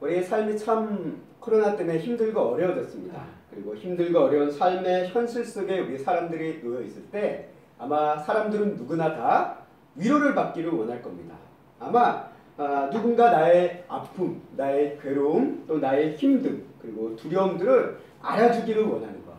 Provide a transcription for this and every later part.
우리의 삶이 참 코로나 때문에 힘들고 어려워졌습니다. 그리고 힘들고 어려운 삶의 현실 속에 우리 사람들이 놓여 있을 때 아마 사람들은 누구나 다 위로를 받기를 원할 겁니다. 아마 누군가 나의 아픔, 나의 괴로움, 또 나의 힘듦, 그리고 두려움들을 알아주기를 원하는 것.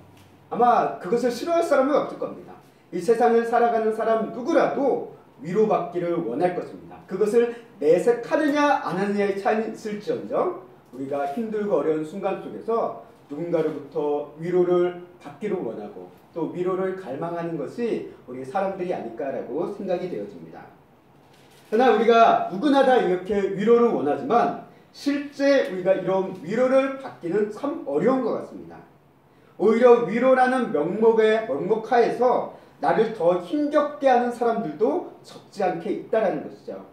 아마 그것을 싫어할 사람은 없을 겁니다. 이 세상을 살아가는 사람 누구라도 위로받기를 원할 것입니다. 그것을 내색하느냐 안 하느냐의 차이는 있을지언정 우리가 힘들고 어려운 순간 속에서 누군가로부터 위로를 받기를 원하고 또 위로를 갈망하는 것이 우리 사람들이 아닐까라고 생각이 되어집니다. 그러나 우리가 누구나 다 이렇게 위로를 원하지만 실제 우리가 이런 위로를 받기는 참 어려운 것 같습니다. 오히려 위로라는 명목하에서 나를 더 힘겹게 하는 사람들도 적지 않게 있다라는 것이죠.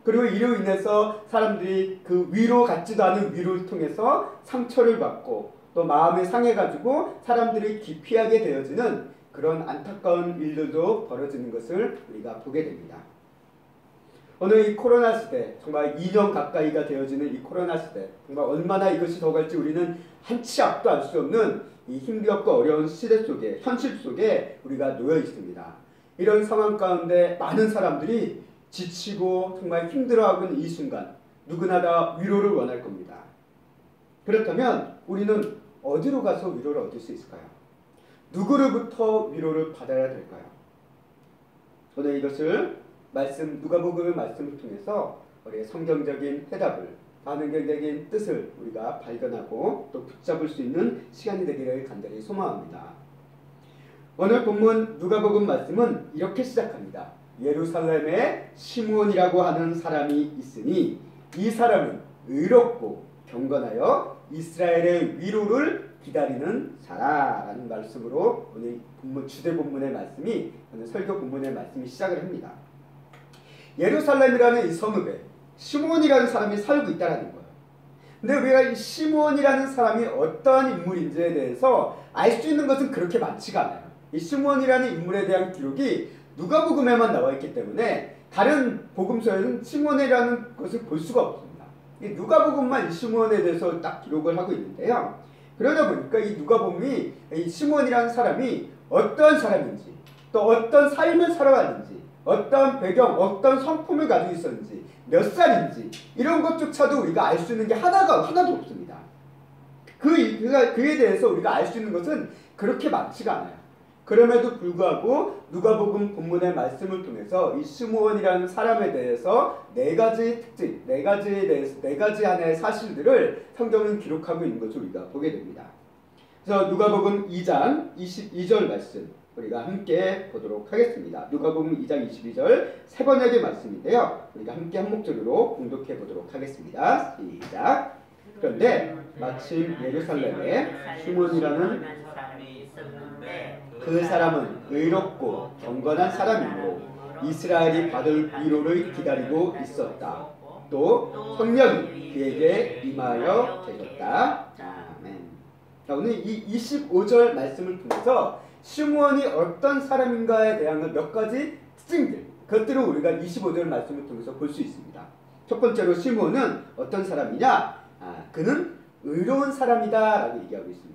그리고 이로 인해서 사람들이 그 위로 같지도 않은 위로를 통해서 상처를 받고 또 마음이 상해가지고 사람들이 기피하게 되어지는 그런 안타까운 일들도 벌어지는 것을 우리가 보게 됩니다. 오늘 이 코로나 시대, 정말 2년 가까이가 되어지는 이 코로나 시대, 정말 얼마나 이것이 더 갈지 우리는 한치 앞도 알 수 없는 이 힘겹고 어려운 시대 속에, 현실 속에 우리가 놓여 있습니다. 이런 상황 가운데 많은 사람들이 지치고 정말 힘들어하고 있는 이 순간 누구나 다 위로를 원할 겁니다. 그렇다면 우리는 어디로 가서 위로를 얻을 수 있을까요? 누구로부터 위로를 받아야 될까요? 오늘 이것을 누가복음 말씀을 통해서 우리의 성경적인 해답을, 반응적인 뜻을 우리가 발견하고 또 붙잡을 수 있는 시간이 되기를 간절히 소망합니다. 오늘 본문 누가복음 말씀은 이렇게 시작합니다. 예루살렘에 시므온이라고 하는 사람이 있으니 이 사람은 의롭고 경건하여 이스라엘의 위로를 기다리는 자라라는 말씀으로 오늘 주제 본문의 말씀이, 오늘 설교 본문의 말씀이 시작을 합니다. 예루살렘이라는 이 성읍에 시므온이라는 사람이 살고 있다는 거예요. 근데 우리가 이 시므온이라는 사람이 어떠한 인물인지에 대해서 알 수 있는 것은 그렇게 많지가 않아요. 이 시므온이라는 인물에 대한 기록이 누가복음에만 나와 있기 때문에 다른 복음서에는 시므온이라는 것을 볼 수가 없습니다. 이 누가복음만 이 시므온에 대해서 딱 기록을 하고 있는데요. 그러다 보니까 이 누가복음이 이 시므온이라는 사람이 어떤 사람인지, 또 어떤 삶을 살아왔는지, 어떤 배경, 어떤 성품을 가지고 있었는지, 몇 살인지 이런 것조차도 우리가 알 수 있는 게 하나도 없습니다. 그에 대해서 우리가 알 수 있는 것은 그렇게 많지가 않아요. 그럼에도 불구하고 누가복음 본문의 말씀을 통해서 이 시므온이라는 사람에 대해서 네 가지 특징, 네 가지 하나의 사실들을 성경은 기록하고 있는 것을 우리가 보게 됩니다. 그래서 누가복음 2장 22절 말씀 우리가 함께 보도록 하겠습니다. 누가복음 2장 22절 세 번역의 말씀인데요. 우리가 함께 한 목소리로 공독해 보도록 하겠습니다. 시작. 그런데 마침 예루살렘에 시므온이라는 그 사람은 의롭고 경건한 사람이므로 이스라엘이 받을 위로를 기다리고 있었다. 또 성령이 그에게 임하여 계셨다. 아멘. 자, 오늘 이 25절 말씀을 통해서 시므온이 어떤 사람인가에 대한 몇 가지 특징들, 그것들을 우리가 25절 말씀을 통해서 볼 수 있습니다. 첫 번째로 시므온은 어떤 사람이냐? 그는 의로운 사람이다 라고 얘기하고 있습니다.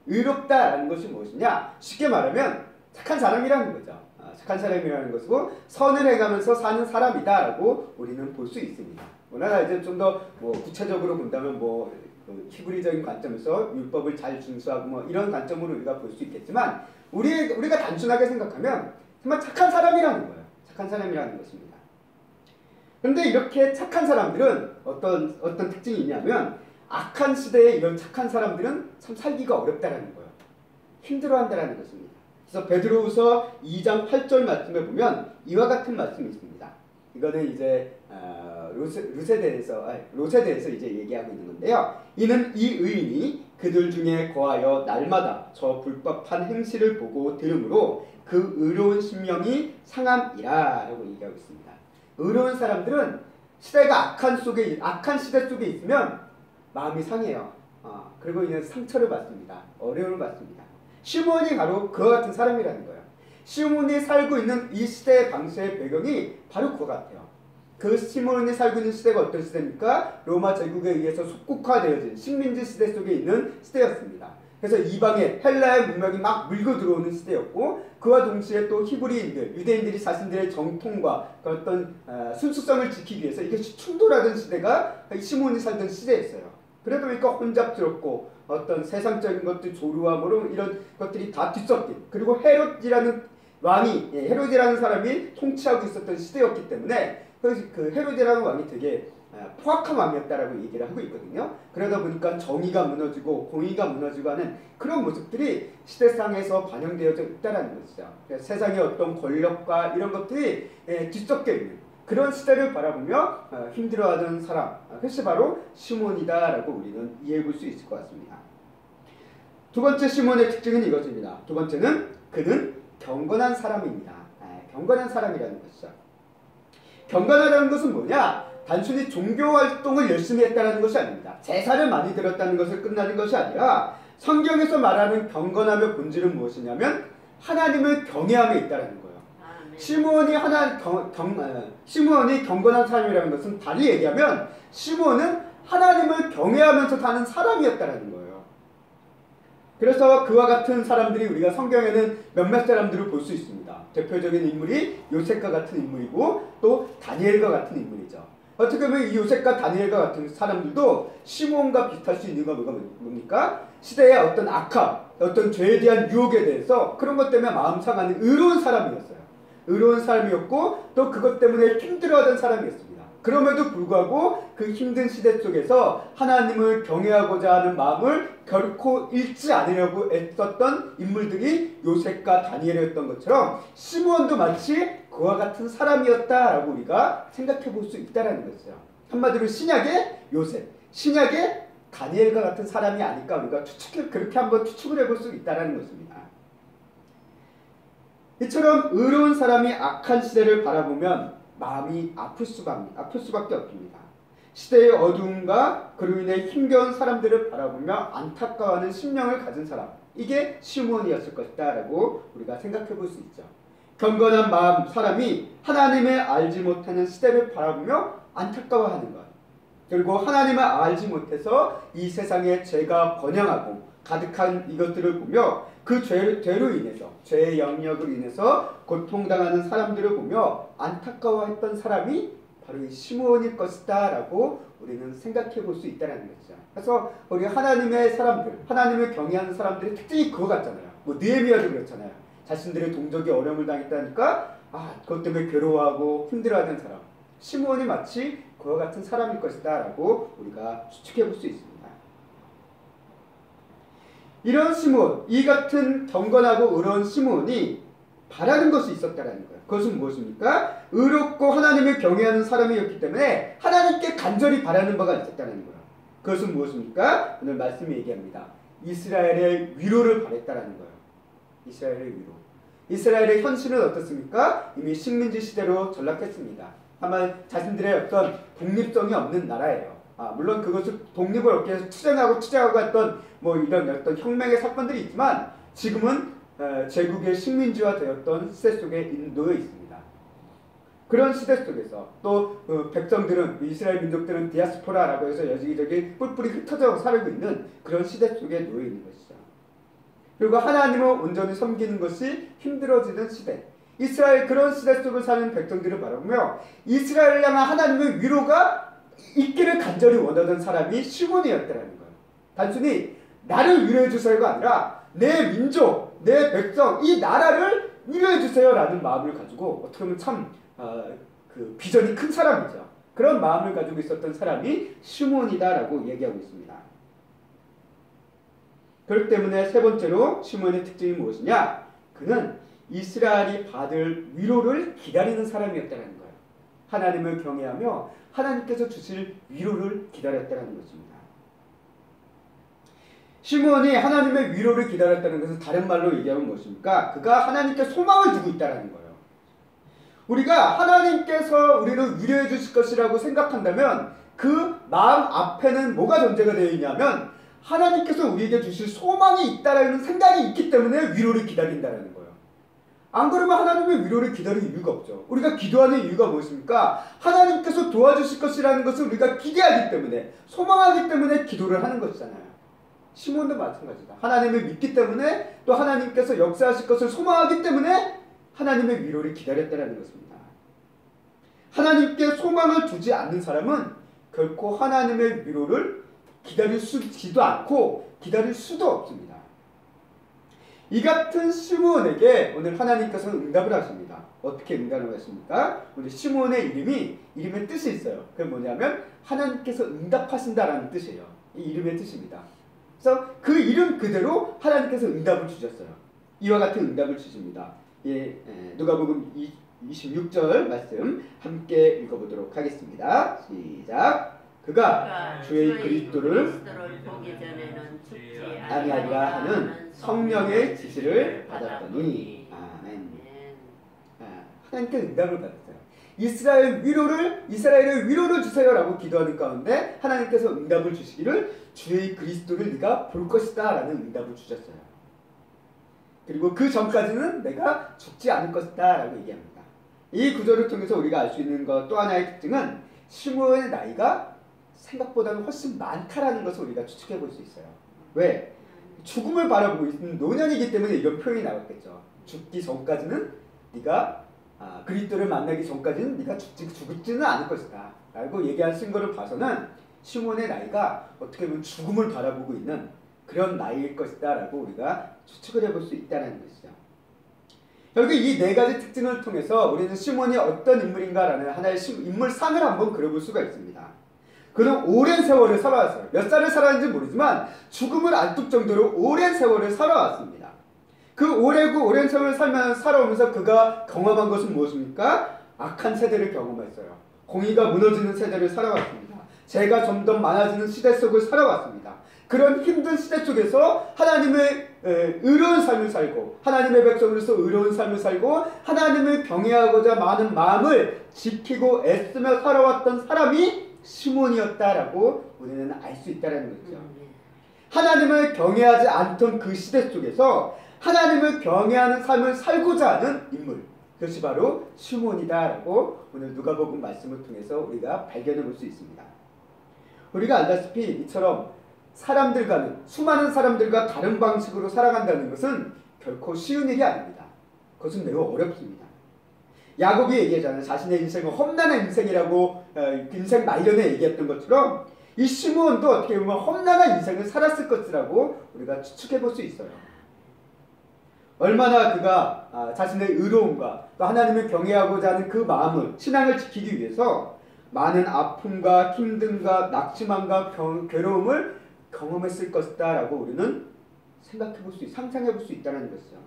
의롭다라는 것이 무엇이냐? 쉽게 말하면 착한 사람이라는 거죠. 착한 사람이라는 것이고 선을 행하면서 사는 사람이다라고 우리는 볼 수 있습니다. 그러나 이제 좀 더 구체적으로 본다면 히브리적인 관점에서 율법을 잘 준수하고 이런 관점으로 우리가 볼 수 있겠지만 우리가 단순하게 생각하면 정말 착한 사람이라는 거예요. 착한 사람이라는 것입니다. 그런데 이렇게 착한 사람들은 어떤 특징이 있냐면 악한 시대에 이런 착한 사람들은 참 살기가 어렵다라는 거예요. 힘들어한다라는 것입니다. 그래서 베드로후서 2장 8절 말씀에 보면 이와 같은 말씀이 있습니다. 이거는 이제 롯에 대해서 이제 얘기하고 있는 건데요. 이는 이 의인이 그들 중에 거하여 날마다 저 불법한 행실을 보고 들으므로 그 의로운 심령이 상함이라 라고 얘기하고 있습니다. 의로운 사람들은 시대가 악한 시대 속에 있으면 마음이 상해요. 그리고 이는 상처를 받습니다. 어려움을 받습니다. 시므온이 바로 그와 같은 사람이라는 거예요. 시므온이 살고 있는 이 시대의 방식의 배경이 바로 그와 같아요. 그 시몬이 살고 있는 시대가 어떤 시대입니까? 로마 제국에 의해서 속국화되어진 식민지 시대 속에 있는 시대였습니다. 그래서 이방의 헬라의 문명이 막 물고 들어오는 시대였고, 그와 동시에 또 히브리인들, 유대인들이 자신들의 정통과 그 어떤 순수성을 지키기 위해서 이것이 충돌하던 시대가 시몬이 살던 시대였어요. 그러다 보니까 혼잡스럽고 어떤 세상적인 것들, 조루함으로 이런 것들이 다 뒤섞인, 그리고 헤롯이라는 왕이, 헤롯이라는 사람이 통치하고 있었던 시대였기 때문에 그 헤롯이라는 왕이 되게 포악한 왕이었다라고 얘기를 하고 있거든요. 그러다 보니까 정의가 무너지고 공의가 무너지고 하는 그런 모습들이 시대상에서 반영되어져 있다는 것이죠. 세상의 어떤 권력과 이런 것들이 뒤섞여 있는 그런 시대를 바라보며 힘들어하던 사람, 그것이 바로 시몬이다라고 우리는 이해해 볼 수 있을 것 같습니다. 두 번째 시몬의 특징은 이것입니다. 두 번째는 그는 경건한 사람입니다. 경건한 사람이라는 것이죠. 경건하다는 것은 뭐냐? 단순히 종교활동을 열심히 했다는 것이 아닙니다. 제사를 많이 드렸다는 것을 끝나는 것이 아니라 성경에서 말하는 경건함의 본질은 무엇이냐면 하나님을 경외함에 있다는 거예요. 시므온이 경건한 사람이라는 것은 달리 얘기하면 시므온은 하나님을 경외하면서 사는 사람이었다는 거예요. 그래서 그와 같은 사람들이 우리가 성경에는 몇몇 사람들을 볼 수 있습니다. 대표적인 인물이 요셉과 같은 인물이고 또 다니엘과 같은 인물이죠. 어떻게 보면 이 요셉과 다니엘과 같은 사람들도 시므온과 비슷할 수 있는 건 뭡니까? 시대의 어떤 악함, 어떤 죄에 대한 유혹에 대해서 그런 것 때문에 마음 상하는 의로운 사람이었어요. 의로운 사람이었고 또 그것 때문에 힘들어하던 사람이었습니다. 그럼에도 불구하고 그 힘든 시대 속에서 하나님을 경외하고자 하는 마음을 결코 잃지 않으려고 애썼던 인물들이 요셉과 다니엘이었던 것처럼 시므온도 마치 그와 같은 사람이었다라고 우리가 생각해 볼 수 있다는 것이죠. 한마디로 신약의 요셉, 신약의 다니엘과 같은 사람이 아닐까 우리가 그렇게 한번 추측을 해볼 수 있다는 것입니다. 이처럼 의로운 사람이 악한 시대를 바라보면 마음이 아플 수밖에 없습니다. 시대의 어두움과 그로 인해 힘겨운 사람들을 바라보며 안타까워하는 심령을 가진 사람, 이게 시므온이었을 것이다 라고 우리가 생각해 볼 수 있죠. 경건한 마음 사람이 하나님을 알지 못하는 시대를 바라보며 안타까워하는 것, 그리고 하나님을 알지 못해서 이 세상에 죄가 번영하고 가득한 이것들을 보며 그 죄로 인해서, 죄의 영역으로 인해서 고통당하는 사람들을 보며 안타까워했던 사람이 바로 이 시므온일 것이다 라고 우리는 생각해 볼 수 있다는 거죠. 그래서 우리 하나님의 사람들, 하나님을 경외하는 사람들의 특징이 그거 같잖아요. 뭐 느헤미야도 그렇잖아요. 자신들의 동족이 어려움을 당했다니까 그것 때문에 괴로워하고 힘들어하는 사람, 시므온이 마치 그와 같은 사람일 것이다 라고 우리가 추측해 볼 수 있습니다. 이런 시므온, 이 같은 경건하고 의로운 시므온이 바라는 것이 있었다라는 거예요. 그것은 무엇입니까? 의롭고 하나님을 경외하는 사람이었기 때문에 하나님께 간절히 바라는 바가 있었다는 거예요. 그것은 무엇입니까? 오늘 말씀이 얘기합니다. 이스라엘의 위로를 바랬다라는 거예요. 이스라엘의 위로. 이스라엘의 현실은 어떻습니까? 이미 식민지 시대로 전락했습니다. 다만 자신들의 어떤 독립성이 없는 나라예요. 물론 그것을 독립을 얻기 위해서 투쟁하고 했던 뭐 이런 어떤 혁명의 사건들이 있지만 지금은 제국의 식민지화 되었던 시대 속에 놓여 있습니다. 그런 시대 속에서 또 백성들은, 이스라엘 민족들은 디아스포라라고 해서 여기저기 뿔뿔이 흩어져 살고 있는 그런 시대 속에 놓여 있는 것이죠. 그리고 하나님을 온전히 섬기는 것이 힘들어지는 시대, 이스라엘 그런 시대 속을 사는 백성들을 바라보며 이스라엘을 향한 하나님의 위로가 있기를 간절히 원하던 사람이 시몬이었다는 거예요. 단순히 나를 위로해 주세요가 아니라 내 민족, 내 백성, 이 나라를 위로해 주세요라는 마음을 가지고 어떻게 보면 참 그 비전이 큰 사람이죠. 그런 마음을 가지고 있었던 사람이 시몬이다라고 얘기하고 있습니다. 그렇기 때문에 세 번째로 시몬의 특징이 무엇이냐? 그는 이스라엘이 받을 위로를 기다리는 사람이었다는 거예요. 하나님을 경외하며 하나님께서 주실 위로를 기다렸다는 것입니다. 시므온이 하나님의 위로를 기다렸다는 것은 다른 말로 얘기하면 무엇입니까? 그가 하나님께 소망을 두고 있다는 거예요. 우리가 하나님께서 우리를 위로해 주실 것이라고 생각한다면 그 마음 앞에는 뭐가 전제가 되어 있냐면 하나님께서 우리에게 주실 소망이 있다는 생각이 있기 때문에 위로를 기다린다는 거예요. 안 그러면 하나님의 위로를 기다릴 이유가 없죠. 우리가 기도하는 이유가 무엇입니까? 하나님께서 도와주실 것이라는 것을 우리가 기대하기 때문에, 소망하기 때문에 기도를 하는 것이잖아요. 시몬도 마찬가지다. 하나님을 믿기 때문에, 또 하나님께서 역사하실 것을 소망하기 때문에 하나님의 위로를 기다렸다는 것입니다. 하나님께 소망을 두지 않는 사람은 결코 하나님의 위로를 기다리지도 않고 기다릴 수도 없습니다. 이 같은 시므온에게 오늘 하나님께서 응답을 하십니다. 어떻게 응답을 하십니까? 오늘 시므온의 이름의 뜻이 있어요. 그게 뭐냐면 하나님께서 응답하신다라는 뜻이에요. 이 이름의 뜻입니다. 그래서 그 이름 그대로 하나님께서 응답을 주셨어요. 이와 같은 응답을 주십니다. 누가복음 26절 말씀 함께 읽어보도록 하겠습니다. 시작. 그가 주의 그리스도를 보기 전에는 죽지 아니하리라 하는 성령의 지시를 받았더니. 아멘. 하나님께 응답을 받았어요. 이스라엘의 위로를 주세요라고 기도하는 가운데 하나님께서 응답을 주시기를 주의 그리스도를 네가 볼 것이다 라는 응답을 주셨어요. 그리고 그 전까지는 내가 죽지 않을 것이다 라고 얘기합니다. 이 구절을 통해서 우리가 알 수 있는 것 또 하나의 특징은 시므온의 나이가 생각보다는 훨씬 많다라는 것을 우리가 추측해 볼 수 있어요. 왜? 죽음을 바라보고 있는 노년이기 때문에 이런 표현이 나왔겠죠. 죽기 전까지는 네가 그리스도를 만나기 전까지는 네가 죽지는 않을 것이다 라고 얘기하신 것을 봐서는 시몬의 나이가 어떻게 보면 죽음을 바라보고 있는 그런 나이일 것이다 라고 우리가 추측을 해볼 수 있다는 것이죠. 결국 이 네 가지 특징을 통해서 우리는 시몬이 어떤 인물인가라는 하나의 인물상을 한번 그려볼 수가 있습니다. 그는 오랜 세월을 살아왔어요. 몇 살을 살았는지 모르지만 죽음을 안뚝 정도로 오랜 세월을 살아왔습니다. 그 오랜 세월을 살아오면서 그가 경험한 것은 무엇입니까? 악한 세대를 경험했어요. 공의가 무너지는 세대를 살아왔습니다. 죄가 점점 많아지는 시대 속을 살아왔습니다. 그런 힘든 시대 속에서 하나님의 의로운 삶을 살고 하나님의 백성으로서 의로운 삶을 살고 하나님을 경외하고자 많은 마음을 지키고 애쓰며 살아왔던 사람이 시몬이었다라고 우리는 알 수 있다는 거죠. 하나님을 경외하지 않던 그 시대 속에서 하나님을 경외하는 삶을 살고자 하는 인물, 그것이 바로 시몬이다라고 오늘 누가복음 말씀을 통해서 우리가 발견해 볼 수 있습니다. 우리가 알다시피 이처럼 수많은 사람들과 다른 방식으로 살아간다는 것은 결코 쉬운 일이 아닙니다. 그것은 매우 어렵습니다. 야곱이 얘기하잖아요. 자신의 인생은 험난한 인생이라고 인생 말년에 얘기했던 것처럼 이 시므온도 어떻게 보면 험난한 인생을 살았을 것이라고 우리가 추측해 볼 수 있어요. 얼마나 그가 자신의 의로움과 또 하나님을 경외하고자 하는 그 마음을, 신앙을 지키기 위해서 많은 아픔과 힘듦과 낙심함과 괴로움을 경험했을 것이다 라고 우리는 상상해 볼 수 있다는 것이죠.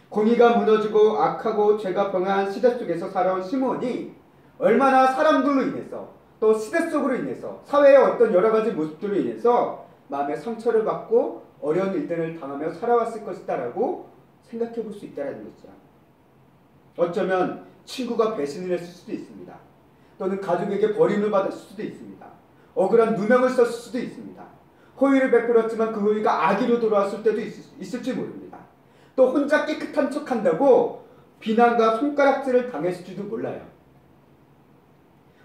공의가 무너지고 악하고 죄가 범한 시대 속에서 살아온 시몬이 얼마나 사람들로 인해서 또 시대 속으로 인해서 사회의 어떤 여러 가지 모습들로 인해서 마음의 상처를 받고 어려운 일들을 당하며 살아왔을 것이다 라고 생각해 볼 수 있다는 것이죠. 어쩌면 친구가 배신을 했을 수도 있습니다. 또는 가족에게 버림을 받았을 수도 있습니다. 억울한 누명을 썼을 수도 있습니다. 호의를 베풀었지만 그 호의가 악의로 돌아왔을 때도 있을지 모릅니다. 또 혼자 깨끗한 척한다고 비난과 손가락질을 당했을지도 몰라요.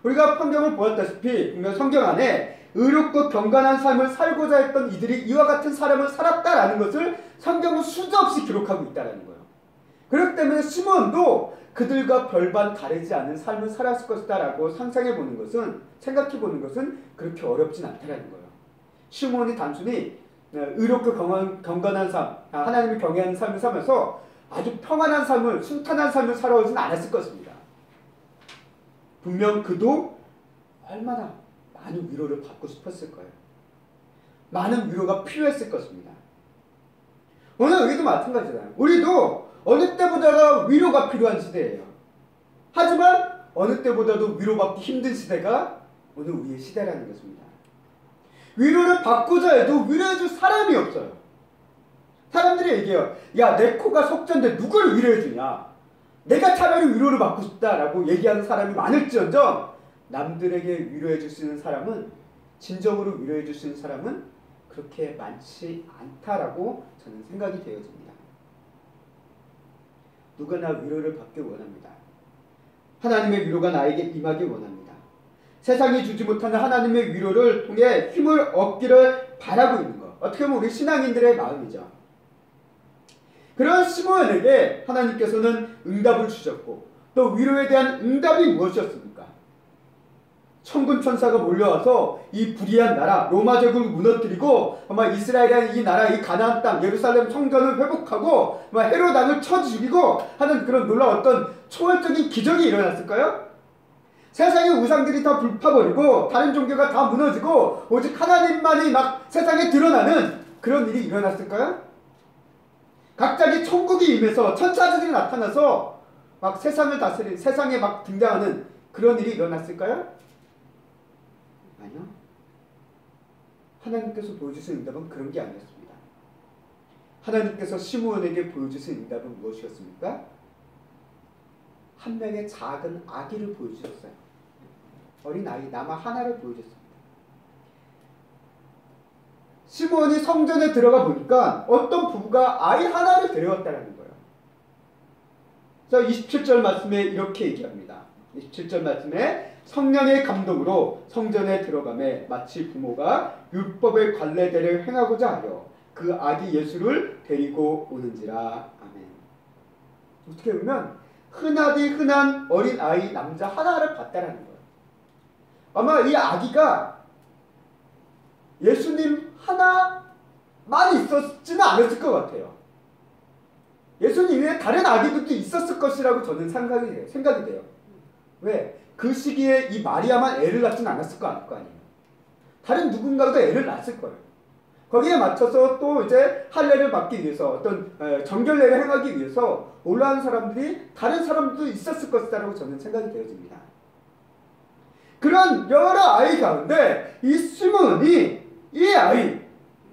우리가 성경을 보았다시피 분명 성경 안에 의롭고 경건한 삶을 살고자 했던 이들이 이와 같은 사람을 살았다라는 것을 성경은 수도없이 기록하고 있다는 거예요. 그렇기 때문에 시몬도 그들과 별반 다르지 않은 삶을 살았을 것이다 라고 생각해 보는 것은 그렇게 어렵진 않다는 거예요. 시몬이 단순히 의롭고 경건한 삶, 하나님을 경외하는 삶을 살면서 아주 평안한 삶을, 순탄한 삶을 살아오진 않았을 것입니다. 분명 그도 얼마나 많은 위로를 받고 싶었을 거예요. 많은 위로가 필요했을 것입니다. 오늘 여기도 마찬가지잖아요. 우리도 어느 때보다도 위로가 필요한 시대예요. 하지만 어느 때보다도 위로받기 힘든 시대가 오늘 우리의 시대라는 것입니다. 위로를 받고자 해도 위로해줄 사람이 없어요. 사람들이 얘기해요. 야, 내 코가 석잔데 누구를 위로해주냐. 내가 차라리 위로를 받고 싶다라고 얘기하는 사람이 많을지언정 남들에게 위로해줄 수 있는 사람은, 진정으로 위로해줄 수 있는 사람은 그렇게 많지 않다라고 저는 생각이 되어집니다. 누구나 위로를 받기 원합니다. 하나님의 위로가 나에게 임하기 원합니다. 세상이 주지 못하는 하나님의 위로를 통해 힘을 얻기를 바라고 있는 것. 어떻게 보면 우리 신앙인들의 마음이죠. 그런 시므온에게 하나님께서는 응답을 주셨고 또 위로에 대한 응답이 무엇이었습니까? 천군 천사가 몰려와서 이 불의한 나라 로마 제국을 무너뜨리고 아마 이스라엘이라는 이 나라 이 가나안 땅 예루살렘 성전을 회복하고 헤롯 왕을 쳐 죽이고 하는 그런 놀라운 어떤 초월적인 기적이 일어났을까요? 세상의 우상들이 다 불파버리고 다른 종교가 다 무너지고 오직 하나님만이 막 세상에 드러나는 그런 일이 일어났을까요? 갑자기 천국이 임해서 천사들이 나타나서 막 세상을 다스리는 세상에 막 등장하는 그런 일이 일어났을까요? 아니요. 하나님께서 보여주신 응답은 그런 게 아니었습니다. 하나님께서 시므온에게 보여주신 응답은 무엇이었습니까? 한 명의 작은 아기를 보여주셨어요. 어린 아이 나마 하나를 보여줬습니다. 시므온이 성전에 들어가 보니까 어떤 부부가 아이 하나를 데려왔다는 거예요. 그래서 27절 말씀에 이렇게 얘기합니다. 27절 말씀에 성령의 감동으로 성전에 들어가매 마치 부모가 율법의 관례대를 행하고자 하여 그 아기 예수를 데리고 오는지라. 아멘. 어떻게 보면 흔하디 흔한 어린 아이 남자 하나를 봤다라는 거예요. 아마 이 아기가 예수님 하나만 있었지는 않았을 것 같아요. 예수님 외에 다른 아기들도 있었을 것이라고 저는 생각이 돼요. 왜? 그 시기에 이 마리아만 애를 낳진 않았을 거 아니에요. 다른 누군가도 애를 낳았을 거예요. 거기에 맞춰서 또 이제 할례를 받기 위해서 어떤 정결례를 행하기 위해서 올라온 사람들이 다른 사람도 있었을 것이라고 저는 생각이 되어집니다. 그런 여러 아이 가운데 이 시므온이 이 아이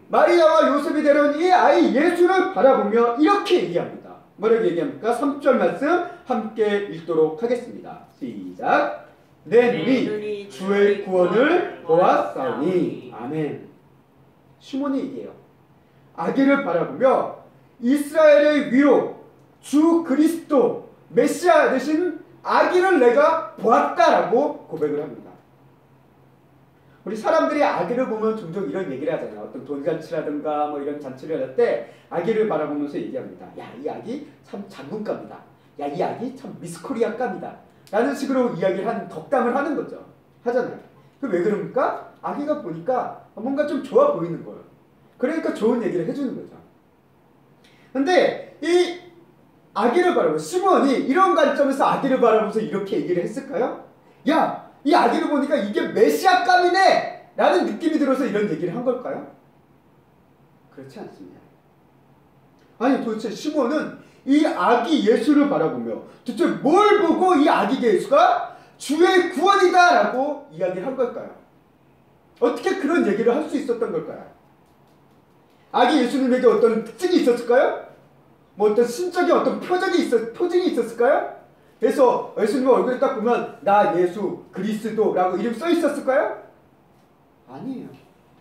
마리아와 요셉이 데려온 이 아이 예수를 바라보며 이렇게 얘기합니다. 뭐라고 얘기합니까? 3절 말씀 함께 읽도록 하겠습니다. 시작. 내 눈이 주의 구원을 보았사오니. 아멘. 시므온이 얘기해요. 아기를 바라보며 이스라엘의 위로 주 그리스도 메시아 되신 아기를 내가 보았다라고 고백을 합니다. 우리 사람들이 아기를 보면 종종 이런 얘기를 하잖아요. 어떤 돌잔치라든가 뭐 이런 잔치를 할 때 아기를 바라보면서 얘기합니다. 야, 이 아기 참 장군감이다. 야, 이 아기 참 미스코리아감이다. 라는 식으로 이야기를 덕담을 하는 거죠. 하잖아요. 왜 그럽니까? 아기가 보니까 뭔가 좀 좋아 보이는 거예요. 그러니까 좋은 얘기를 해주는 거죠. 근데 이 아기를 바라보고 시므온이 이런 관점에서 아기를 바라보면서 이렇게 얘기를 했을까요? 야, 이 아기를 보니까 이게 메시아감이네! 라는 느낌이 들어서 이런 얘기를 한 걸까요? 그렇지 않습니다. 아니 도대체 시므온은 이 아기 예수를 바라보며 도대체 뭘 보고 이 아기 예수가 주의 구원이다 라고 이야기를 한 걸까요? 어떻게 그런 얘기를 할 수 있었던 걸까요? 아기 예수님에게 어떤 특징이 있었을까요? 뭐 어떤 신적인 어떤 표징이 있었을까요? 그래서 예수님 얼굴에 딱 보면 나 예수 그리스도라고 이름 써 있었을까요? 아니에요.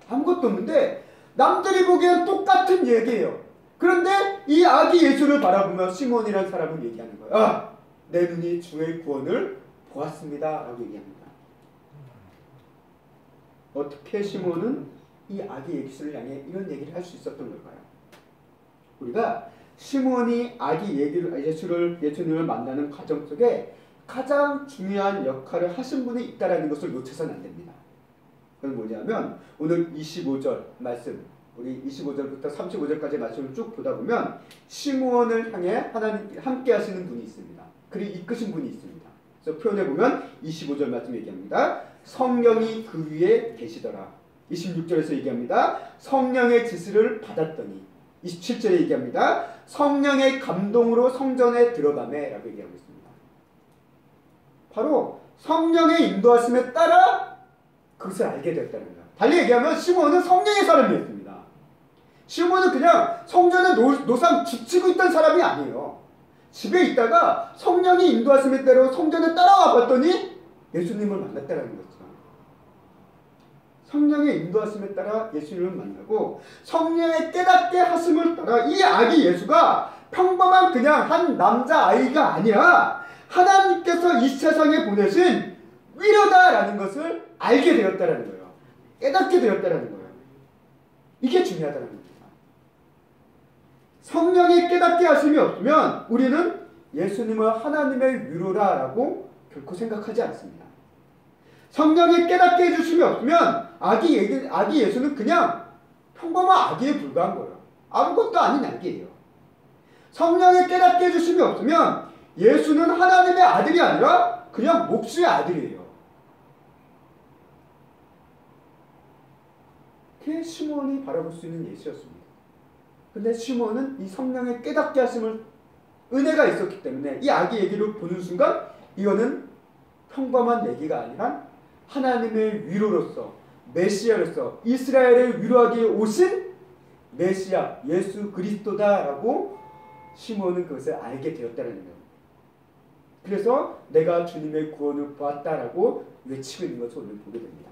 아무것도 없는데 남들이 보기엔 똑같은 얘기예요. 그런데 이 아기 예수를 바라보며 시몬이라는 사람은 얘기하는 거예요. 아, 내 눈이 주의 구원을 보았습니다 라고 얘기합니다. 어떻게 시몬은 이 아기 예수를 향해 이런 얘기를 할 수 있었던 걸까요? 우리가 시몬이 아기 예수님을 만나는 과정 속에 가장 중요한 역할을 하신 분이 있다는 것을 놓쳐서는 안 됩니다. 그건 뭐냐면 오늘 25절 말씀, 우리 25절부터 35절까지 말씀을 쭉 보다 보면 시므온을 향해 하나님 함께 하시는 분이 있습니다. 그리고 이끄신 분이 있습니다. 그래서 표현해 보면 25절 말씀 얘기합니다. 성령이 그 위에 계시더라. 26절에서 얘기합니다. 성령의 지시를 받았더니. 27절에 얘기합니다. 성령의 감동으로 성전에 들어가매 라고 얘기하고 있습니다. 바로 성령의 인도하심에 따라 그것을 알게 됐다는 거예요. 달리 얘기하면 시몬은 성령의 사람이었습니다. 시몬은 그냥 성전에 노상 죽치고 있던 사람이 아니에요. 집에 있다가 성령이 인도하심에 따라 성전에 따라와 봤더니 예수님을 만났다는 거죠. 성령의 인도하심에 따라 예수님을 만나고 성령의 깨닫게 하심을 따라 이 아기 예수가 평범한 그냥 한 남자아이가 아니라 하나님께서 이 세상에 보내신 위로다라는 것을 알게 되었다라는 거예요. 깨닫게 되었다라는 거예요. 이게 중요하다는 겁니다. 성령의 깨닫게 하심이 없으면 우리는 예수님을 하나님의 위로라라고 결코 생각하지 않습니다. 성령이 깨닫게 해주심이 없으면 아기 예수는 그냥 평범한 아기에 불과한 거예요. 아무것도 아닌 아기예요. 성령이 깨닫게 해주심이 없으면 예수는 하나님의 아들이 아니라 그냥 목수의 아들이에요. 그게 시몬이 바라볼 수 있는 예수였습니다. 근데 시몬은 이 성령의 깨닫게 하심을 은혜가 있었기 때문에 이 아기 얘기를 보는 순간 이거는 평범한 얘기가 아니라 하나님의 위로로서 메시아로서 이스라엘을 위로하기 위해 오신 메시아 예수 그리스도다라고 시몬은 그것을 알게 되었다는 거예요. 그래서 내가 주님의 구원을 보았다라고 외치고 있는 것을 오늘 보게 됩니다.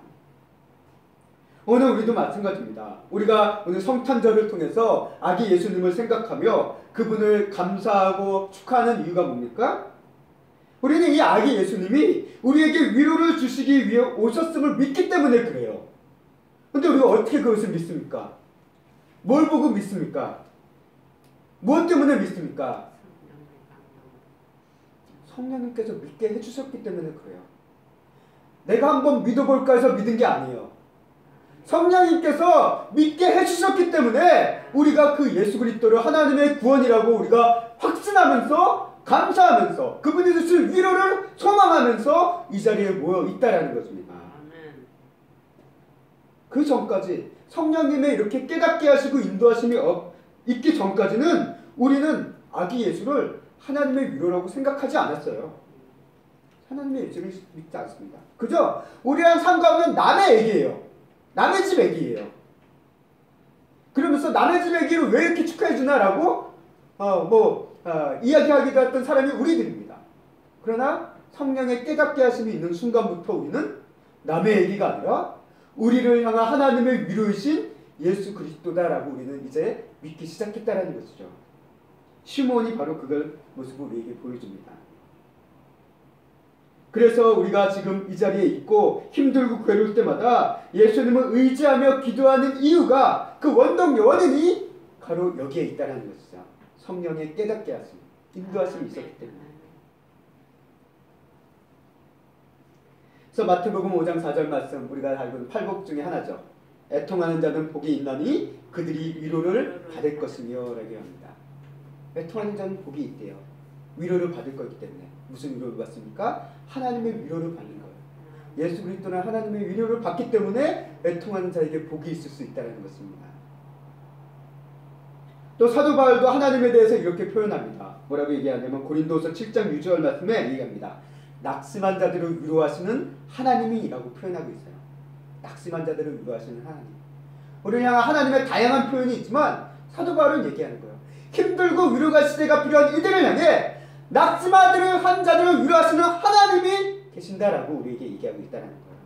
오늘 우리도 마찬가지입니다. 우리가 오늘 성탄절을 통해서 아기 예수님을 생각하며 그분을 감사하고 축하하는 이유가 뭡니까? 우리는 이 아기 예수님이 우리에게 위로를 주시기 위해 오셨음을 믿기 때문에 그래요. 근데 우리가 어떻게 그것을 믿습니까? 뭘 보고 믿습니까? 무엇 때문에 믿습니까? 성령님께서 믿게 해주셨기 때문에 그래요. 내가 한번 믿어볼까 해서 믿은 게 아니에요. 성령님께서 믿게 해주셨기 때문에 우리가 그 예수 그리스도를 하나님의 구원이라고 우리가 확신하면서 감사하면서 그분이 주신 위로를 소망하면서 이 자리에 모여 있다라는 것입니다. 그 전까지 성령님의 이렇게 깨닫게 하시고 인도하심이 있기 전까지는 우리는 아기 예수를 하나님의 위로라고 생각하지 않았어요. 하나님의 예수를 믿지 않습니다. 그죠? 우리랑 상관없는 남의 얘기예요. 남의 집 얘기예요. 그러면서 남의 집 얘기를 왜 이렇게 축하해주나라고 이야기하기도 했던 사람이 우리들입니다. 그러나 성령의 깨닫게 하심이 있는 순간부터 우리는 남의 얘기가 아니라 우리를 향한 하나님의 위로이신 예수 그리스도다라고 우리는 이제 믿기 시작했다는 것이죠. 시몬이 바로 그걸 모습을 우리에게 보여줍니다. 그래서 우리가 지금 이 자리에 있고 힘들고 괴로울 때마다 예수님을 의지하며 기도하는 이유가 그 원동원인이 바로 여기에 있다는 것이죠. 성령의 깨닫게 하심, 인도하심이 있었기 때문에. 그래서 마태복음 5장 4절 말씀 우리가 알고 있는 팔복 중에 하나죠. 애통하는 자는 복이 있나니 그들이 위로를 받을 것이며 라고 합니다. 애통하는 자는 복이 있대요. 위로를 받을 거기 때문에. 무슨 위로를 받습니까? 하나님의 위로를 받는 거예요. 예수 그리스도는 하나님의 위로를 받기 때문에 애통하는 자에게 복이 있을 수 있다는 것입니다. 또 사도 바울도 하나님에 대해서 이렇게 표현합니다. 뭐라고 얘기하냐면 고린도서 7장 6절 말씀에 얘기합니다. 낙심한 자들을 위로하시는 하나님이라고 표현하고 있어요. 낙심한 자들을 위로하시는 하나님. 우리를 향한 하나님의 다양한 표현이 있지만 사도 바울은 얘기하는 거예요. 힘들고 위로가 시대가 필요한 이들을 향해 낙심한 자들을 위로하시는 하나님이 계신다라고 우리에게 얘기하고 있다는 거예요.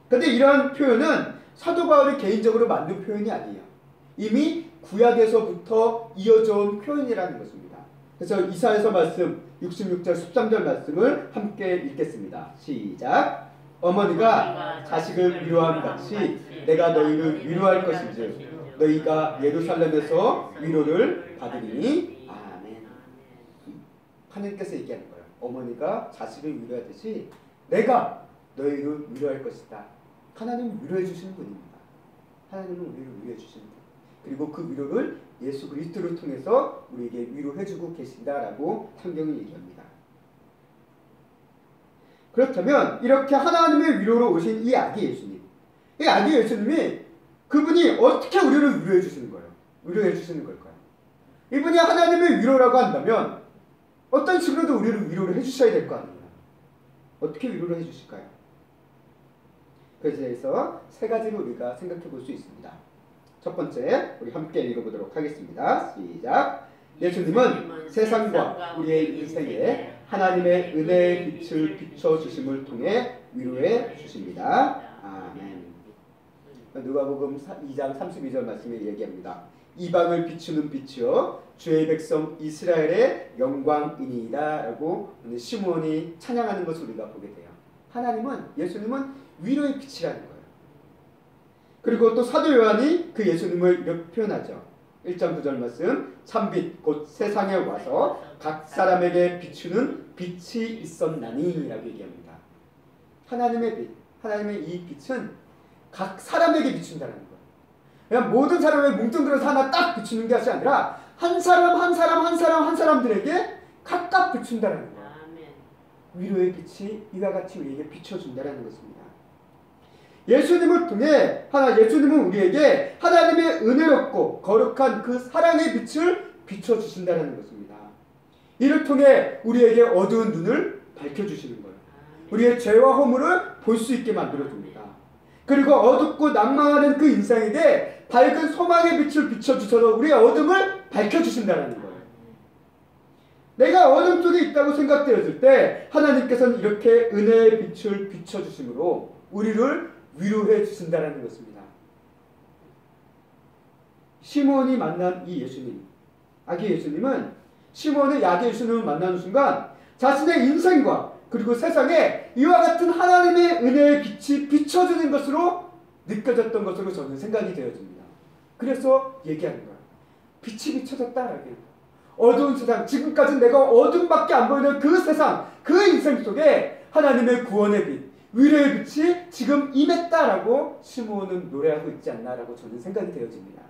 그런데 이러한 표현은 사도 바울이 개인적으로 만든 표현이 아니에요. 이미 구약에서부터 이어져 온 표현이라는 것입니다. 그래서 이사야서 말씀 66절 13절 말씀을 함께 읽겠습니다. 시작. 어머니가 자식을 위로함 같이 내가 너희를 위로할 것인즉 너희가 예루살렘에서 위로를 받으리니 아멘. 하나님께서 얘기하는 거예요. 어머니가 자식을 위로하듯이 내가 너희를 위로할 것이다. 하나님은 위로해 주시는 분입니다. 하나님은 우리를 위로해 주시는 분. 그리고 그 위로를 예수 그리스도를 통해서 우리에게 위로해주고 계신다라고 성경은 얘기합니다. 그렇다면 이렇게 하나님의 위로로 오신 이 아기 예수님, 이 아기 예수님이 그분이 어떻게 우리를 위로해 주시는 거예요? 위로해 주시는 걸까요? 이분이 하나님의 위로라고 한다면 어떤 식으로도 우리를 위로를 해주셔야 될 거 아니에요? 어떻게 위로를 해주실까요? 그래서 대해서 세 가지로 우리가 생각해 볼 수 있습니다. 첫 번째, 우리 함께 읽어보도록 하겠습니다. 시작. 예수님은 세상과 우리의 인생에 하나님의 은혜의 빛을 비춰주심을 통해 위로해 주십니다. 아멘. 누가복음 2장 32절 말씀에 얘기합니다. 이방을 비추는 빛이요 주의 백성 이스라엘의 영광이니이다 라고 시므온이 찬양하는 것을 우리가 보게 돼요. 하나님은, 예수님은 위로의 빛이라는 거예요. 그리고 또 사도 요한이 그 예수님을 이렇게 표현하죠. 1장 9절 말씀, 참빛 곧 세상에 와서 각 사람에게 비추는 빛이 있었나니 라고 얘기합니다. 하나님의 빛, 하나님의 이 빛은 각 사람에게 비춘다는 거예요. 그냥 모든 사람의 뭉뚱그려서 하나 딱 비추는 것이 아니라 한 사람 한 사람 한 사람 한 사람들에게 각각 비춘다는 거예요. 위로의 빛이 이와 같이 우리에게 비춰준다는 것입니다. 예수님을 통해 예수님은 우리에게 하나님의 은혜롭고 거룩한 그 사랑의 빛을 비춰주신다는 것입니다. 이를 통해 우리에게 어두운 눈을 밝혀주시는 거예요. 우리의 죄와 허물을 볼 수 있게 만들어줍니다. 그리고 어둡고 낭망하는 그 인생에게 밝은 소망의 빛을 비춰주셔서 우리의 어둠을 밝혀주신다는 거예요. 내가 어둠 속에 있다고 생각되었을 때 하나님께서는 이렇게 은혜의 빛을 비춰주심으로 우리를 위로해 주신다는 것입니다. 시므온이 만난 이 예수님, 아기 예수님은 시므온의 아기 예수님을 만나는 순간 자신의 인생과 그리고 세상에 이와 같은 하나님의 은혜의 빛이 비춰주는 것으로 느껴졌던 것으로 저는 생각이 되어집니다. 그래서 얘기하는 거예요. 빛이 비춰졌다라고. 어두운 세상, 지금까지 내가 어둠밖에 안 보이는 그 세상, 그 인생 속에 하나님의 구원의 빛, 위로의 빛이 지금 임했다라고 시므온은 노래하고 있지 않나라고 저는 생각이 되어집니다.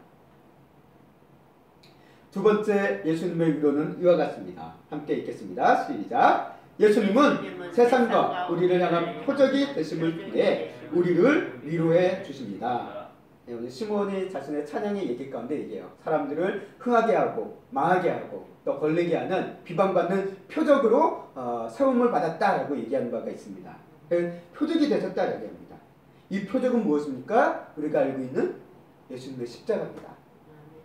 두 번째 예수님의 위로는 이와 같습니다. 함께 읽겠습니다. 시작. 예수님은 세상과 우리를 향한 표적이 되심을 통해 우리를 위로해 주십니다. 네, 오늘 시므온이 자신의 찬양의 얘기 가운데 얘기해요. 사람들을 흥하게 하고 망하게 하고 또 걸리게 하는 비방받는 표적으로 세움을 받았다라고 얘기하는 바가 있습니다. 표적이 되셨다라고 합니다. 이 표적은 무엇입니까? 우리가 알고 있는 예수님의 십자가입니다.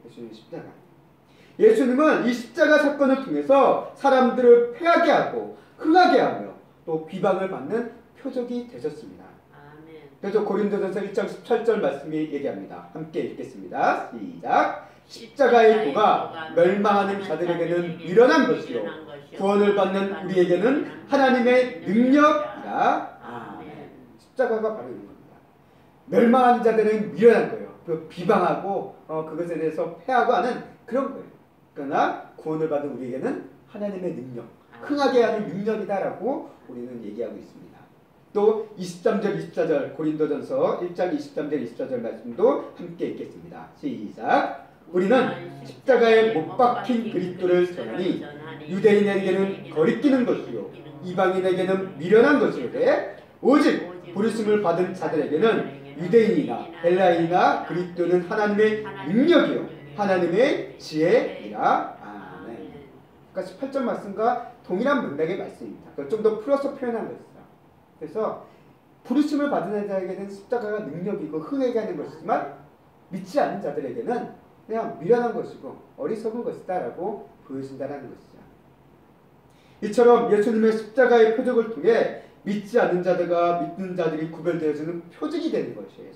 예수님의 십자가. 예수님은 이 십자가 사건을 통해서 사람들을 패하게 하고 흥하게 하며 또 비방을 받는 표적이 되셨습니다. 그래서 고린도전서 1장 17절 말씀이 얘기합니다. 함께 읽겠습니다. 시작. 십자가의 도가 멸망하는 자들에게는 미련한 것이요 구원을 받는 우리에게는 하나님의 능력이라. 아멘. 십자가가 바로 이런 겁니다. 멸망하는 자들은 미련한 거예요. 그 비방하고 그것에 대해서 패하고 하는 그런 거예요. 그러나 구원을 받은 우리에게는 하나님의 능력, 흥하게 하는 능력이다라고 우리는 얘기하고 있습니다. 또 23절 24절 고린도전서 1장 23절 24절 말씀도 함께 읽겠습니다. 시작. 우리는 십자가에 못 박힌 그리스도를 전하니 유대인에게는 거리끼는 것이요 이방인에게는 미련한 것이로되 오직 부르심을 받은 자들에게는 유대인이나 헬라인이나 그리스도는 하나님의 능력이요 하나님의 지혜이라. 아멘. 그러니까 18절 말씀과 동일한 맥락의 말씀입니다. 그걸 좀 더 풀어서 표현한 것이죠. 그래서 부르심을 받은 자에게는 십자가가 능력이고 흥하게 하는 것이지만 믿지 않는 자들에게는 그냥 미련한 것이고 어리석은 것이다 라고 보여진다는 것이죠. 이처럼 예수님의 십자가의 표적을 통해 믿지 않는 자들과 믿는 자들이 구별되어지는 표적이 되는 것이에요.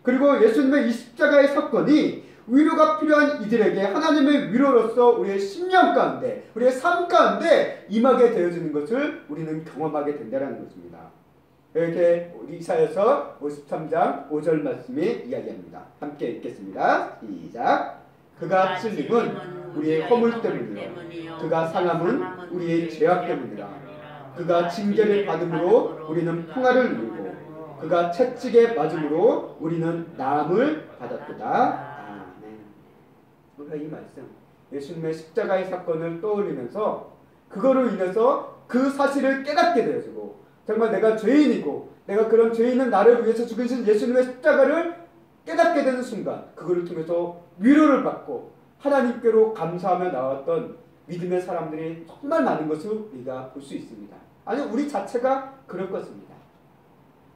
그리고 예수님의 이 십자가의 사건이 위로가 필요한 이들에게 하나님의 위로로서 우리의 심령 가운데 우리의 삶 가운데 임하게 되어지는 것을 우리는 경험하게 된다는 것입니다. 이렇게 이사야서 53장 5절 말씀이 이야기합니다. 함께 읽겠습니다. 시작. 그가 찔림은 우리의 허물 때문이요 그가 상함은 우리의 죄악 때문이라. 그가 징계를 받음으로 우리는 평화를 누리고 그가 채찍에 맞음으로 우리는 나음을 받았도다. 우리가 이 말씀 예수님의 십자가의 사건을 떠올리면서 그거로 인해서 그 사실을 깨닫게 되어지고 정말 내가 죄인이고 내가 그런 죄인은 나를 위해서 죽으신 예수님의 십자가를 깨닫게 되는 순간 그거를 통해서 위로를 받고 하나님께로 감사하며 나왔던 믿음의 사람들이 정말 많은 것을 우리가 볼 수 있습니다. 아니 우리 자체가 그럴 것입니다.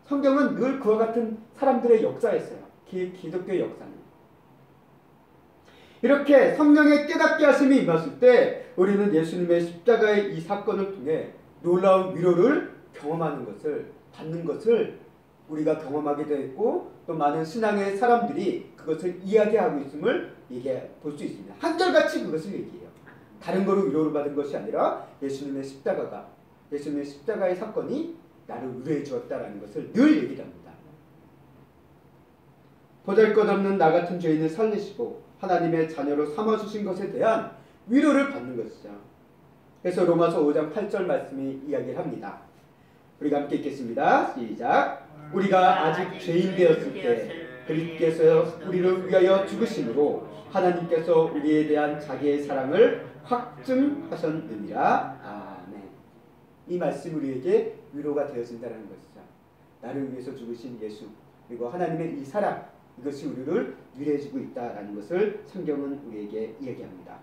성경은 늘 그와 같은 사람들의 역사였어요. 기독교의 역사는. 이렇게 성령의 깨닫게 하심이 임했을 때 우리는 예수님의 십자가의 이 사건을 통해 놀라운 위로를 경험하는 것을 받는 것을 우리가 경험하게 되었고 또 많은 신앙의 사람들이 그것을 이야기하고 있음을 볼 수 있습니다. 한결같이 그것을 얘기해요. 다른 거로 위로를 받은 것이 아니라 예수님의 십자가의 사건이 나를 위로해 주었다라는 것을 늘 얘기합니다. 보잘것없는 나 같은 죄인을 살리시고 하나님의 자녀로 삼아주신 것에 대한 위로를 받는 것이죠. 그래서 로마서 5장 8절 말씀이 이야기를 합니다. 우리가 함께 읽겠습니다. 시작. 우리가 아직 죄인 되었을 때 그리스도께서 우리를 위하여 죽으심으로 하나님께서 우리에 대한 자기의 사랑을 확증하셨느니라. 아멘. 이 말씀 우리에게 위로가 되어진다는 것이죠. 나를 위해서 죽으신 예수 그리고 하나님의 이 사랑 이것이 우리를 위로해주고 있다는 것을 성경은 우리에게 이야기합니다.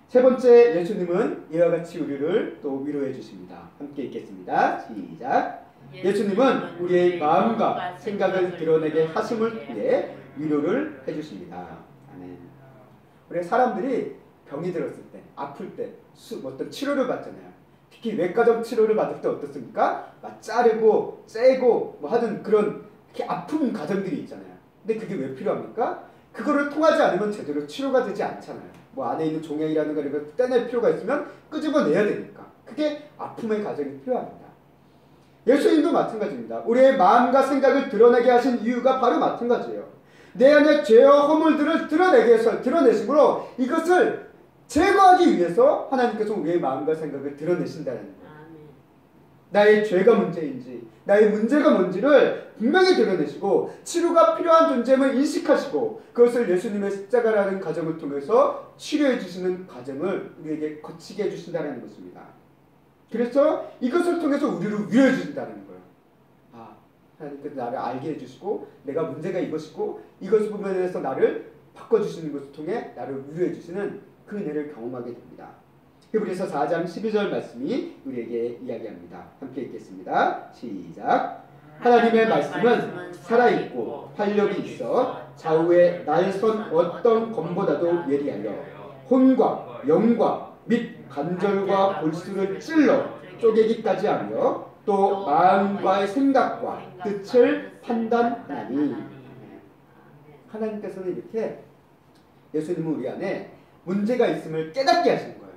세 번째, 예수님은 이와 같이 우리를 또 위로해 주십니다. 함께 읽겠습니다. 시작. 예수님은 우리의 마음과 생각을 드러내게 하심을 통해 위로를 해주십니다. 아멘. 우리 사람들이 병이 들었을 때, 아플 때 어떤 치료를 받잖아요. 특히 외과적 치료를 받을 때 어떻습니까? 막 자르고 째고 뭐 하는 그런 이렇게 아픈 과정들이 있잖아요. 근데 그게 왜 필요합니까? 그거를 통하지 않으면 제대로 치료가 되지 않잖아요. 뭐 안에 있는 종양이라는 거 이런 걸 떼낼 필요가 있으면 끄집어내야 되니까. 그게 아픔의 과정이 필요합니다. 예수님도 마찬가지입니다. 우리의 마음과 생각을 드러내게 하신 이유가 바로 마찬가지예요. 내 안에 죄와 허물들을 드러내심으로 이것을 제거하기 위해서 하나님께서 우리의 마음과 생각을 드러내신다는 거예요. 나의 죄가 문제인지 나의 문제가 뭔지를 분명히 드러내시고 치료가 필요한 존재임을 인식하시고 그것을 예수님의 십자가라는 과정을 통해서 치료해 주시는 과정을 우리에게 거치게 해주신다는 것입니다. 그래서 이것을 통해서 우리를 위로해 주신다는 거예요. 하나님께서 나를 알게 해주시고 내가 문제가 이것이고 이것을 부분에서 나를 바꿔주시는 것을 통해 나를 위로해 주시는 그 은혜를 경험하게 됩니다. 히브리서 4장 12절 말씀이 우리에게 이야기합니다. 함께 읽겠습니다. 시작. 하나님의 말씀은 살아있고 활력이 있어 좌우에 날선 어떤 검보다도 예리하여 혼과 영과 및 관절과 골수를 찔러 쪼개기까지 하며 또 마음과의 생각과 뜻을 판단하니. 하나님께서는 이렇게 예수님은 우리 안에 문제가 있음을 깨닫게 하시는 거예요.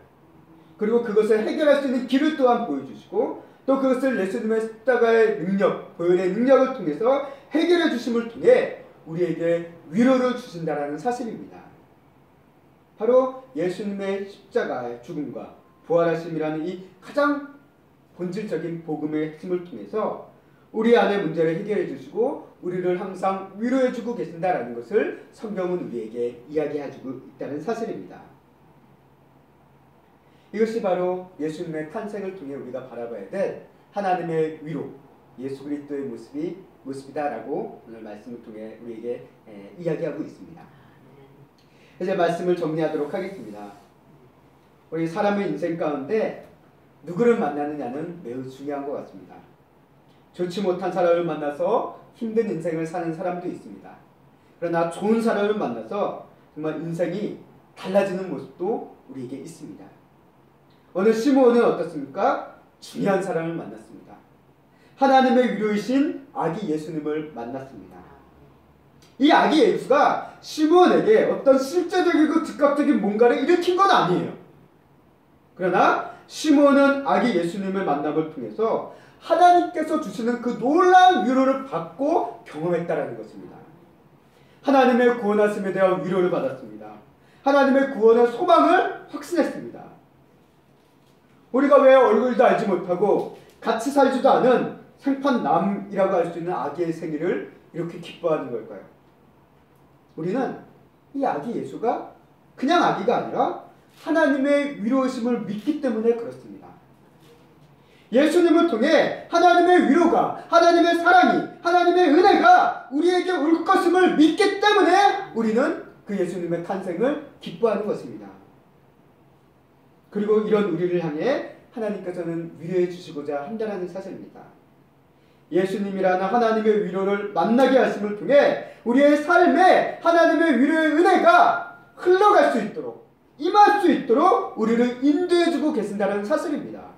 그리고 그것을 해결할 수 있는 길을 또한 보여주시고 또 그것을 예수님의 십자가의 능력, 보혈의 능력을 통해서 해결해 주심을 통해 우리에게 위로를 주신다라는 사실입니다. 바로 예수님의 십자가의 죽음과 부활하심이라는 이 가장 본질적인 복음의 핵심을 통해서 우리 안의 문제를 해결해 주시고 우리를 항상 위로해 주고 계신다라는 것을 성경은 우리에게 이야기해 주고 있다는 사실입니다. 이것이 바로 예수님의 탄생을 통해 우리가 바라봐야 될 하나님의 위로, 예수 그리스도의 모습이다라고 오늘 말씀을 통해 우리에게 이야기하고 있습니다. 이제 말씀을 정리하도록 하겠습니다. 우리 사람의 인생 가운데 누구를 만나느냐는 매우 중요한 것 같습니다. 좋지 못한 사람을 만나서 힘든 인생을 사는 사람도 있습니다. 그러나 좋은 사람을 만나서 정말 인생이 달라지는 모습도 우리에게 있습니다. 오늘 시므온은 어떻습니까? 중요한 사람을 만났습니다. 하나님의 위로이신 아기 예수님을 만났습니다. 이 아기 예수가 시므온에게 어떤 실제적이고 즉각적인 뭔가를 일으킨 건 아니에요. 그러나 시므온은 아기 예수님의 만남을 통해서 하나님께서 주시는 그 놀라운 위로를 받고 경험했다라는 것입니다. 하나님의 구원하심에 대한 위로를 받았습니다. 하나님의 구원의 소망을 확신했습니다. 우리가 왜 얼굴도 알지 못하고 같이 살지도 않은 생판남이라고 할 수 있는 아기의 생일을 이렇게 기뻐하는 걸까요? 우리는 이 아기 예수가 그냥 아기가 아니라 하나님의 위로심을 믿기 때문에 그렇습니다. 예수님을 통해 하나님의 위로가, 하나님의 사랑이, 하나님의 은혜가 우리에게 올 것임을 믿기 때문에 우리는 그 예수님의 탄생을 기뻐하는 것입니다. 그리고 이런 우리를 향해 하나님께서는 위로해 주시고자 한다는 사실입니다. 예수님이라는 하나님의 위로를 만나게 하심을 통해 우리의 삶에 하나님의 위로의 은혜가 흘러갈 수 있도록, 임할 수 있도록 우리를 인도해 주고 계신다는 사실입니다.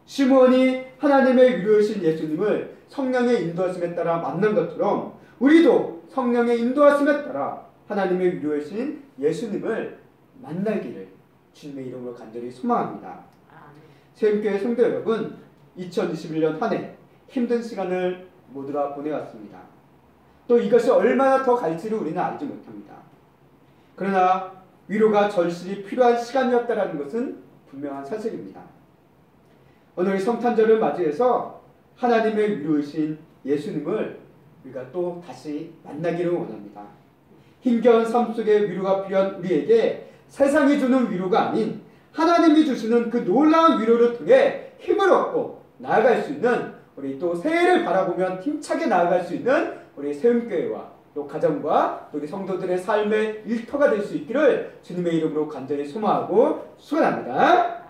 시므온이 하나님의 위로이신 예수님을 성령의 인도하심에 따라 만난 것처럼 우리도 성령의 인도하심에 따라 하나님의 위로이신 예수님을 만나기를 주님의 이름으로 간절히 소망합니다. 아멘. 세움교회 성도 여러분, 2021년 한 해 힘든 시간을 모두가 보내왔습니다. 또 이것이 얼마나 더 갈지를 우리는 알지 못합니다. 그러나 위로가 절실히 필요한 시간이었다는 것은 분명한 사실입니다. 오늘 성탄절을 맞이해서 하나님의 위로이신 예수님을 우리가 또 다시 만나기를 원합니다. 힘겨운 삶 속에 위로가 필요한 우리에게 세상이 주는 위로가 아닌 하나님이 주시는 그 놀라운 위로를 통해 힘을 얻고 나아갈 수 있는, 우리 또 새해를 바라보면 힘차게 나아갈 수 있는 우리 세움교회와 또 가정과 또 우리 성도들의 삶의 일터가 될 수 있기를 주님의 이름으로 간절히 소망하고 축원합니다.